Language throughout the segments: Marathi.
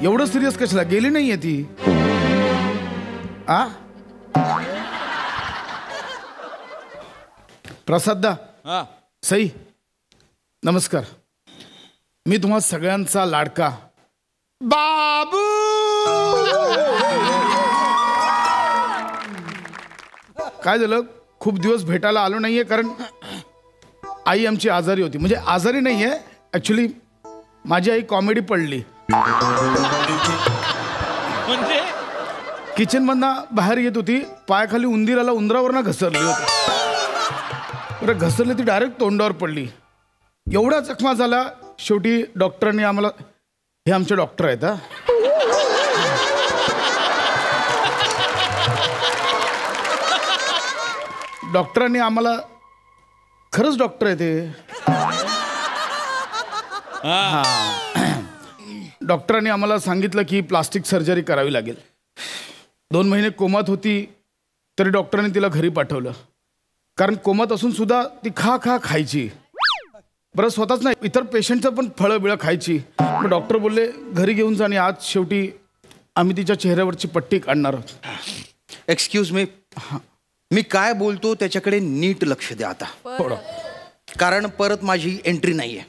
एवढं सिरियस कशाला? गेली नाहीये ती. आ प्रसाददा. सई नमस्कार. मी तुम्हा सगळ्यांचा लाडका बाबू. काय झालं? खूप दिवस भेटायला आलो नाहीये कारण आई आमची आजारी होती. म्हणजे आजारी नाहीये, ऍक्च्युली माझी आई कॉमेडी पडली. म्हणजे किचन मधनं बाहेर येत होती, पायाखाली उंदीर आला, उंदरावरनं घसरली होती. बरं घसरली ती, डायरेक्ट तोंडावर पडली. एवढा जखमा झाला. शेवटी डॉक्टरांनी आम्हाला, हे आमचे डॉक्टर आहेत हा, डॉक्टरांनी आम्हाला, खरंच डॉक्टर आहे ते, डॉक्टरांनी आम्हाला सांगितलं की प्लास्टिक सर्जरी करावी लागेल. 2 महिने कोमात होती तरी डॉक्टरांनी तिला घरी पाठवलं. कारण कोमात असून सुद्धा ती खायची. बरं स्वतःच नाही, इतर पेशंटचं पण फळं बिळं खायची. मग डॉक्टर बोलले घरी घेऊन जा. आणि आज शेवटी आम्ही तिच्या चेहऱ्यावरची पट्टी काढणार आहोत. एक्सक्यूज मी, मी काय बोलतो त्याच्याकडे नीट लक्ष द्या आता. थोडं. कारण परत माझी एंट्री नाहीये.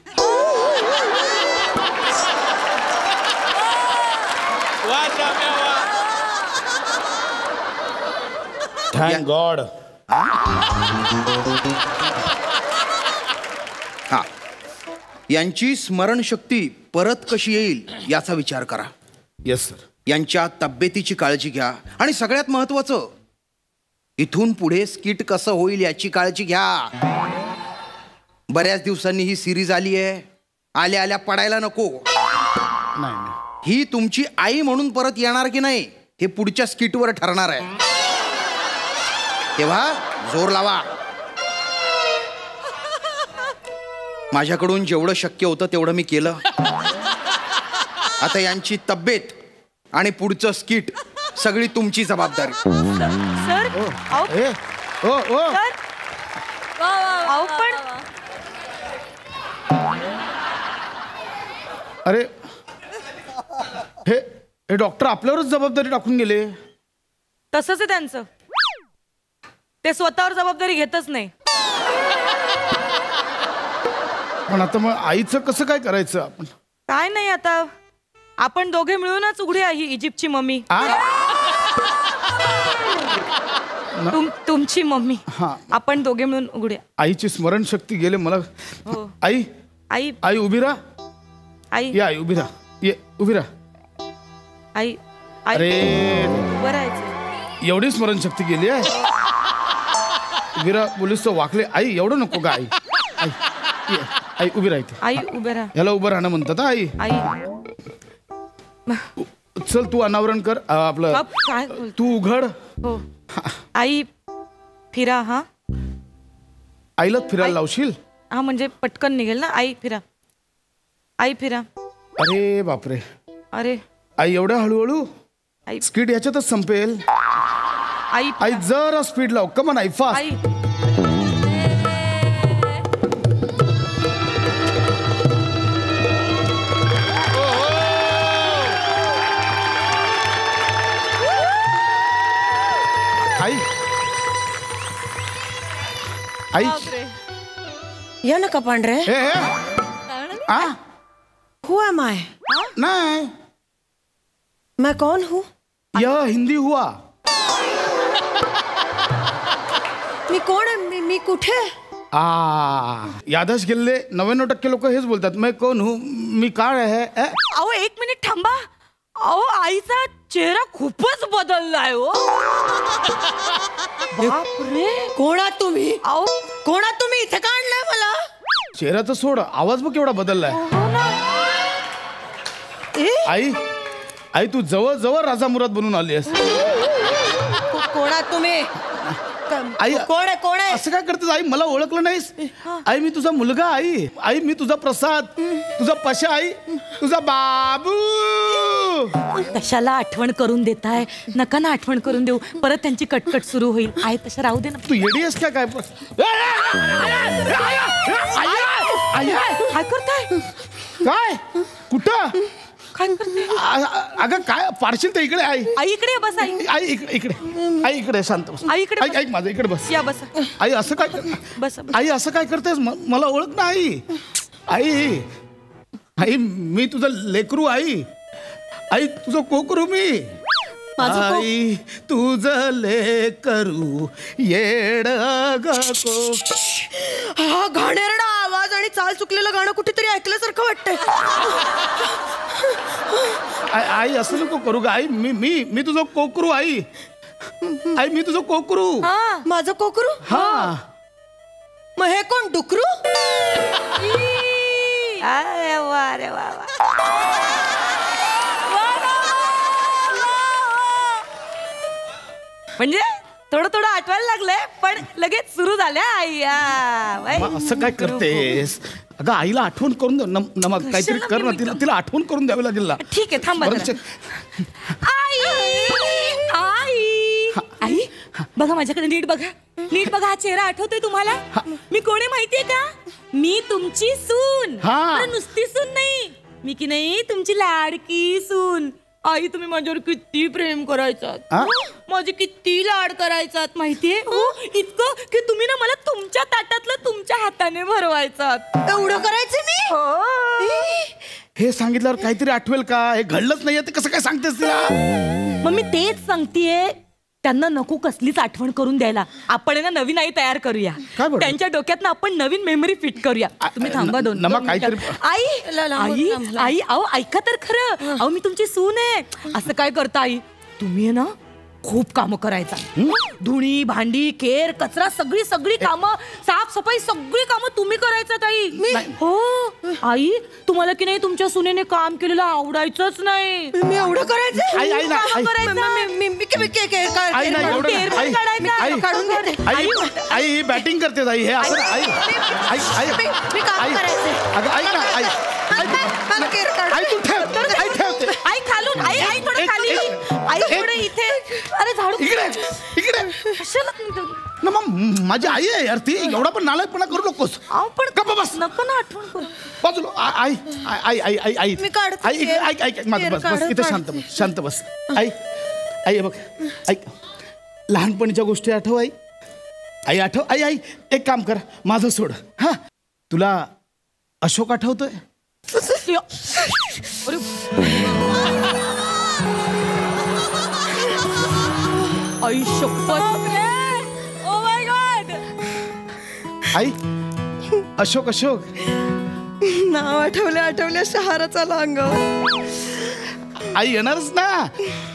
Thank God. हा, यांची स्मरणशक्ती परत कशी येईल याचा विचार करा. Yes sir. यांच्या तब्येतीची काळजी घ्या. आणि सगळ्यात महत्वाचं, इथून पुढे स्किट कसं होईल याची काळजी घ्या. बऱ्याच दिवसांनी ही सिरीज आली आहे, आल्या आल्या पडायला नको. नाही, ही तुमची आई म्हणून परत येणार की नाही हे पुढच्या स्किटवर ठरणार आहे. तेव्हा जोर लावा. माझ्याकडून जेवढं शक्य होतं तेवढं मी केलं. आता यांची तब्येत आणि पुढचं स्किट सगळी तुमची जबाबदारी. सर पण अरे हे डॉक्टर आपल्यावरच जबाबदारी टाकून गेले. तसंच आहे त्यांचं. ते स्वतःवर जबाबदारी घेतच नाही. पण आता मग आईचं कसं काय करायचं आपण? काय नाही, आता आपण दोघे मिळूनच उघडूया ही इजिप्तची मम्मी. तुमची मम्मी. हा, आपण दोघे मिळून उघडूया. आईची स्मरणशक्ती गेले मला. हो. आई आई आई उभी राहा. आई ये आई उभी राहा. ये उभी राहा. आई अरे बरं, एवढी स्मरणशक्ती गेली आहे. उभी राहा. पोलीस तर वाकले. आई एवढं नको का? आई आई आई उभी राहते. आई उभे राहा. ह्याला उभं राहणं म्हणतात. आई आई चल तू अनावरण कर आपलं. काय तू उघड. हो. आई फिरा. हा, आईलाच फिरायला लावशील? हा, म्हणजे पटकन निघेल ना. आई फिरा. आई फिरा. अरे बापरे. अरे आई एवढ्या हळूहळू? आई स्पीड याच्यातच संपेल. आई आई जरा स्पीड लाव. कमन आई फास्ट. आई आई आई या नका पांढरे. हु एम आई? नहीं, मैं कौन हूँ? यह हिंदी हुआ. मी कोण आहे? मी कुठे? यादच गेले. 99% लोक हेच बोलतात. मैं कौन हूँ, मी काय आहे. अहो 1 मिनिट थांबा. अहो आईचा चेहरा खूपच बदललाय हो. बापरे. कोणा तुम्ही? अहो कोणा तुम्ही? इथे का आणलंय मला? चेहऱ्याचं सोड, आवाज बघ केवढा बदललाय. आई आई तू जवळ जवळ राजा मुराद बनून आली आहेस. कोणा तुम्ही? आई कोण आहे? कोण आहे? असं काय करतेस आई? मला ओळखलं नाहीस? आई मी तुझा मुलगा. आई आई मी तुझा प्रसाद, तुझा पशा. आई तुझा बाबू. कशाला आठवण करून देताय? नका ना आठवण करून देऊ. परत त्यांची कटकट सुरू होईल. आहे तसं राहू दे ना. तू येडी आहेस का काय? काय करताय? काय? कुठं? काय करते अगं काय पारशील तर इकडे आई आई इकडे बस आई आई इकडे इकडे आई इकडे शांत बस आई इकडे ऐक माझं इकडे बस या बस आई असं काय बस आई असं काय करतेस मला ओळख ना आई आई आई मी तुझं लेकरू आई आई तुझं कोकरू मी आई तुझं लेकरू येड को हा घाणेरडा आवाज आणि चाल चुकलेलं गाणं कुठेतरी ऐकल्यासारखं वाटतंय. आई असं नको करू ग आई मी मी मी तुझं कोकरू आई आई मी तुझं कोकरू माझं कोकरू हा मग हे कोण डुकरू? अरे वा रे वा म्हणजे थोडं थोडं आठवायला लागलंय पण लगेच सुरू झाल्या आईया असं काय करतेस अगं आईला आठवण करून दे नमक काहीतरी कर ना तिला तिला आठवण करून द्यावी लागेल ना. ठीक आहे थांबा आई आई आई बघा माझ्याकडे नीट बघा हा चेहरा आठवतोय तुम्हाला मी कोण आहे माहितीये का मी तुमची सून हा. नुसती सून नाही मी की नाही तुमची लाडकी सून आई तुम्ही माझ्यावर किती प्रेम करायचात माझे किती लाड करायचात माहितीये इतकं की तुम्ही ना मला तुमच्या ताटातलं तुमच्या हाताने भरवायचात एवढं करायचं मी हे सांगितल्यावर काहीतरी आठवेल का हे घडलंच नाहीये ते कसं काय सांगतेस तिला मग मी तेच सांगतेय त्यांना नको कसलीच आठवण करून द्यायला आपण ना नवीन आई तयार करूया त्यांच्या डोक्यात ना आपण नवीन मेमरी फिट करूया तुम्ही थांबा दोन काहीतरी आई आई आई अहो ऐका तर खरं अहो मी तुमची सून आहे असं काय करता आई तुम्ही ना खूप कामं करायचा धुणी भांडी केर कचरा सगळी सगळी कामं साफसफाई सगळी कामं तुम्ही करायचं आई हो आई तुम्हाला की नाही तुमच्या सुनेने काम केलेलं आवडायचंच नाही मी एवढं करायचं आई आई ना आई आई बॅटिंग करते आई हे असं आई आई आई अगं आई ना आई आई तू ठेव आई ठेवते आई खालून आई आई थोडं खाली आई थोडं इथे अरे झाडू इकडे इकडे ना मग माझी आई आहे यार ती एवढा पण नालायकपणा करू नकोस पण गप्प बस नको ना आठवण करू बाजूला आई आई आई आई आई मी काढते आई ऐक ऐक माझं बस बस इथे शांत बस आई आई बघ ऐक लहानपणीच्या गोष्टी आठव आई आई आठव आई आई एक काम कर माझं सोड हा तुला अशोक आठवतोय आई शपथ ओ माय गॉड आई अशोक अशोक नाव आठवल्या शहाराचा अंगावर आई येणारच ना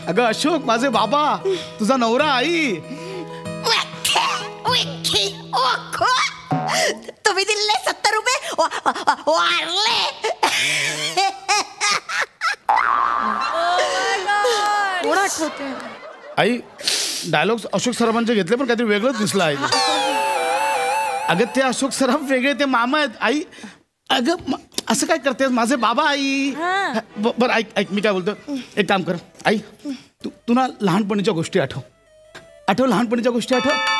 अगं अशोक माझे बाबा तुझा नवरा आई तुम्ही दिले 70 रुपये वाढले कोण आठवते आई डायलॉग अशोक सराफांचे घेतले पण काहीतरी वेगळंच दिसलं आहे अगं ते अशोक सराफ वेगळे ते मामा आहेत आई अगं असं काय करतेस माझे बाबा आई बरं ऐक ऐक मी काय बोलतो एक काम कर आई तू ना लहानपणीच्या गोष्टी आठव लहानपणीच्या गोष्टी आठव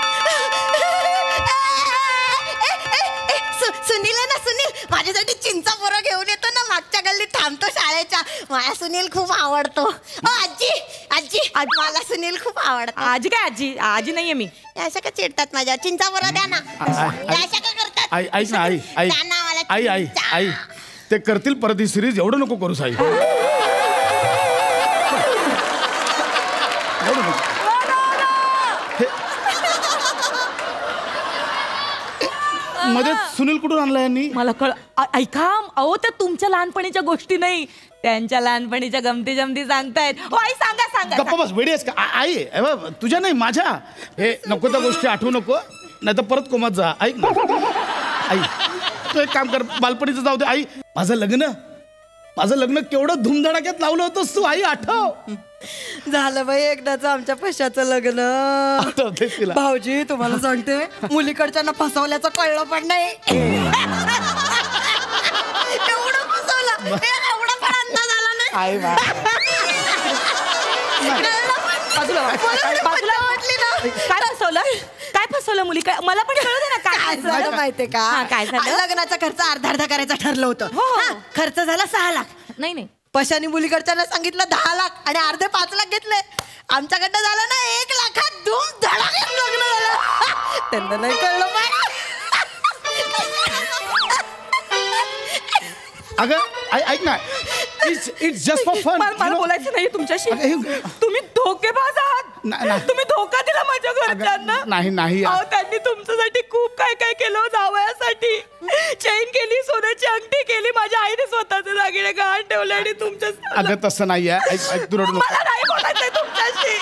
सुनील माझ्यासाठी चिंचा पोरं घेऊन येतो ना मागच्या गल्लीत थांबतो शाळेच्या मला सुनील खूप आवडतो आजी आजी मला सुनील खूप आवडतो आजी काय आजी नाहीये मी अशा का चिडतात माझ्या चिंचा पोरं द्या ना अशा का करतात आई ऐक ना आई आई आई ते करतील परत ही सिरीज एवढं नको करू साई मध्ये सुनील कुठून आणला यांनी मला ऐका अहो त्या तुमच्या लहानपणीच्या गोष्टी नाही त्यांच्या लहानपणीच्या गमती जमती सांगतायत आई सांगा गप्पा बस वेडी आहेस का आई तुझ्या नाही माझ्या हे नको त्या गोष्टी आठवू नको नाही तर परत कोमात जा ऐक ना आई तू एक काम कर बालपणीचं जाऊ दे आई माझं लग्न केवढं धूमधडाक्यात लावलं होतं तू आई आठव झालं बाई एकदाच आमच्या पैशाचं लग्न भाऊजी तुम्हाला सांगते मुलीकडच्यांना फसवल्याचं कळलं पण नाही एवढं फसवलं एवढा पण अंदाज आला नाही काय फसवलं मुली मला पण कळू दे ना काय झालं माहितीये का काय झालं लग्नाचा खर्च अर्धा करायचा ठरलं होतं खर्च झाला 6 लाख नाही पशानी मुलीकडच्याला सांगितलं 10 लाख आणि अर्धे 5 लाख घेतले. आमच्याकडनं झालं ना 1 लाखात धूम धडाक्यात लग्न झालं. त्यांना नाही कळलं पण. अगं ऐक ना, इट्स जस्ट फॉर फन. मला बोलायचं नाही तुमच्याशी. तुम्ही धोकेबाज आहात. तुम्ही धोका दिला माझ्या घरच्यांना. नाही त्यांनी तुमच्यासाठी खूप काय काय केलं जावयासाठी. चेन केली, सोन्याची अंगठी केली, माझ्या आईने स्वतःचे दागिने गहाण ठेवले आणि तुमच्या. अगं तसं नाही आहे. ऐक तू रडू नको. मला नाही बोलायचंय तुमच्याशी.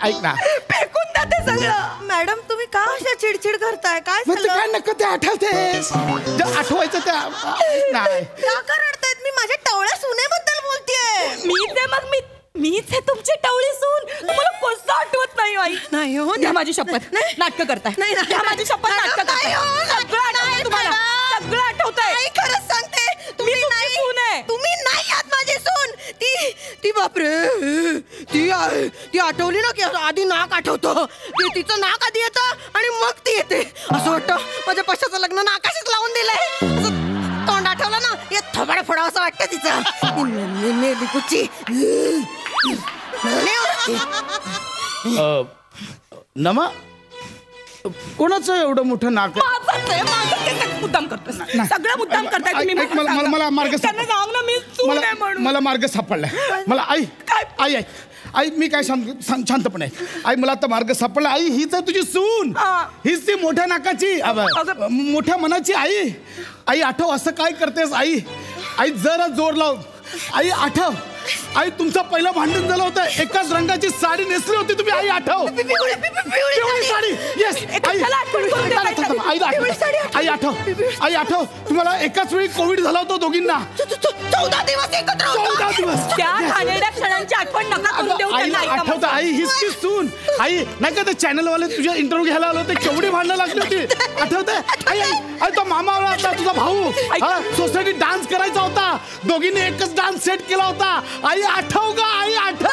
ऐक ना, फेकून द्या ते सगळं. मॅडम तुम्ही का अशा चिडचिड करताय? काय मग ते झालं? काय नका ते आठवतेस जे आठवायचं त्या नाही. का रडतायत? मी माझ्या टवळ्या सुनेबद्दल बोलतेय. मीच आहे मग. मीच आहे तुमची टवळी सून. तुम्हाला कसं आठवत नाही आई? नाही हो. घ्या माझी शपथ. नाटकं करताय. नाही, नाही. घ्या माझी शपथ. नाटकं करताय. सगळं आठवतंय तुम्हाला. सगळं आठवतंय. नाही, खरंच सांगते. तुम्ही तुमची नाही सून आहे. तुम्ही नाही आहात माझी सून. ती बापरे, ती आठवली ना की आधी नाक आठवतं. तिचं नाक आधी येतं आणि मग ती येते. असं वाटतं माझ्या पशाचं लग्न नाकाशीच लावून दिलंय. तोंड आठवलं ना हे थोबाड फोडावं असं वाटतं तिचं. मेली कुच्ची. नमा कोणाचं एवढं मोठं नाक? माझंच आहे. माझं ते सगळं मुद्दाम करतोय. सगळं मुद्दाम करताय तुम्ही. ऐक, मला मार्ग त्यांना सांग ना मी सून आहे म्हणून. मला मार्ग सापडलाय. मला आई मी काय शांतपणे आई मला आता मार्ग सापडला. आई हीच आहे तुझी सून. हीच ती मोठ्या नाकाची मोठ्या मनाची आई आठव असं काय करतेस आई जरा जोर लाव. आई आठव. आई तुमचं पहिलं भांडण झालं होतं. एकाच रंगाची साडी नेसली होती तुम्ही. आई आठव. पिवळी साडी. येस आई आठव. तुम्हाला एकाच वेळी कोविड झाला होता दोघींना. 14 दिवस एकत्र होतो. 14 दिवस. त्या घाणेरड्या क्षणांची आठवण नका करून देऊ आई त्यांना. आठवतं. आई हीच ती सून. आई नाही का ते चॅनलवाले तुझ्या इंटरव्ह्यू घ्यायला आले होते. केवढी भांडणं लागली होती आठवतंय? आई तो मामा होता तुझा भाऊ. सोसायटीत डान्स करायचा होता. दोघींनी एकच डान्स सेट केला होता. आई आठव का? आई आठव.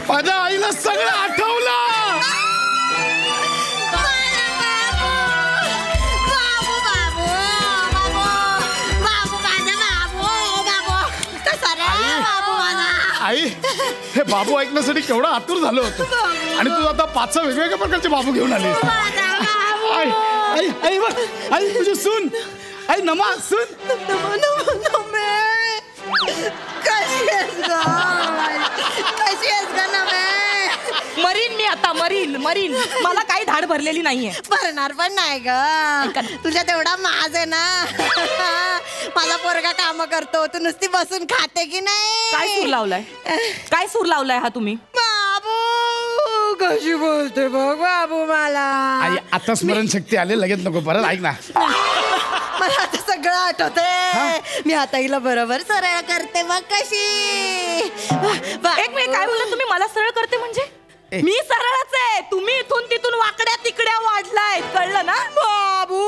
माझ्या आईला सगळं आठवलं. आई हे बाबू ऐकण्यासाठी केवढा आतुर झालो होतो आणि तू आता 5 वेगवेगळ्या प्रकारचे बाबू घेऊन आले. आई बघ आई तुझी सून. आई नमा सून. कशी आहेस ग नमे? मरीन मी आता. मरीन. मला काही धाड भरलेली नाहीये. भरणार पण नाही ग. तुझ्या तेवढा माज आहे ना. माझा पोरगा काम करतो. तू नुसती बसून खाते की नाही? काय सूर लावलाय हा तुम्ही? बाबू कशी बोलते बघ बाबू मला. आई आता स्मरणशक्ती आले. लगेच नको परत. ऐक ना मला आता सगळं आठवतंय. मी आता हिला बरोबर सरळ करते बघ कशी. एक मिनिट काय बोलला तुम्ही? मला सरळ करते म्हणजे? मी सरळच आहे. तुम्ही इथून तिथून वाकड्या तिकड्या वाढलाय. कळलं ना? बाबू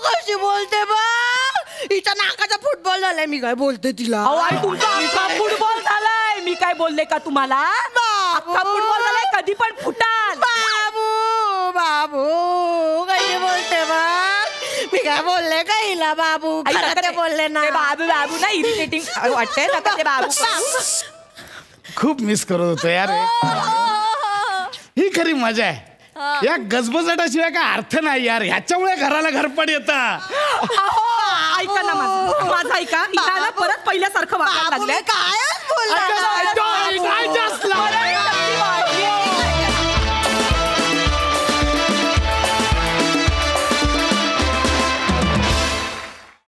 कशी बोलते बघ. हिच्या नाकाचा फुटबॉल झालाय. मी काय बोलते तिला? आणि तुमचा अख्खा फुटबॉल झालाय. मी काय बोलले का तुम्हाला? अख्खा फुटबॉल झालाय. कधी पण फुटाल. बाबू कशी बोलते बघ. मी काय बोलले का हिला? बाबू खरं बोलले ना. बाबू ना इरिटेटिंग वाटतंय नका ते बाबू. खूप मिस करत होतो यार. ही खरी मजा आहे. या गजबजाटाशिवाय काय अर्थ नाही यार. ह्याच्यामुळे घराला घरपड येतं. ऐका ना माझं ऐका. परत पहिल्यासारखं वागायला लागलंय. काय बोलला?